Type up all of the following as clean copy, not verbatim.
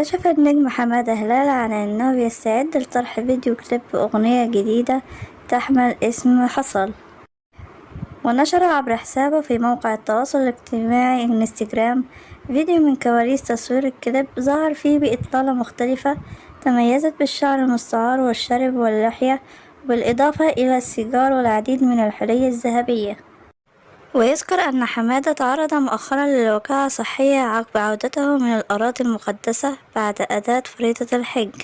كشف النجم حمادة هلال عن أنه يستعد لطرح فيديو كليب أغنية جديدة تحمل اسم حصل، ونشر عبر حسابه في موقع التواصل الاجتماعي انستجرام فيديو من كواليس تصوير الكليب ظهر فيه بإطلالة مختلفة تميزت بالشعر المستعار والشارب واللحية، بالإضافة إلى السيجار والعديد من الحلي الذهبية. ويذكر أن حمادة تعرض مؤخرا لوقعة صحية عقب عودته من الأراضي المقدسة بعد أداء فريضة الحج،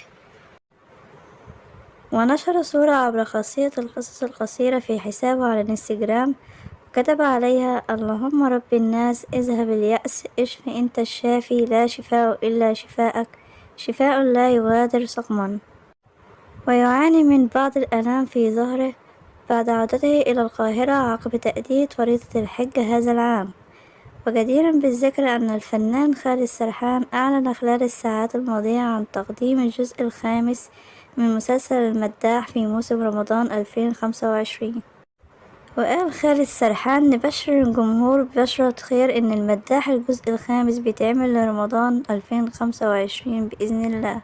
ونشر صورة عبر خاصية القصص القصيرة في حسابه على الانستجرام وكتب عليها: اللهم رب الناس اذهب اليأس، اشف انت الشافي لا شفاء إلا شفاءك، شفاء لا يغادر سقما. ويعاني من بعض الآلام في ظهره بعد عودته إلى القاهرة عقب تأدية فريضة الحج هذا العام. وجديرا بالذكر أن الفنان خالد سرحان أعلن خلال الساعات الماضية عن تقديم الجزء الخامس من مسلسل المداح في موسم رمضان 2025. وقال خالد سرحان: نبشر الجمهور ببشرة خير إن المداح الجزء الخامس بيتعمل لرمضان 2025 بإذن الله.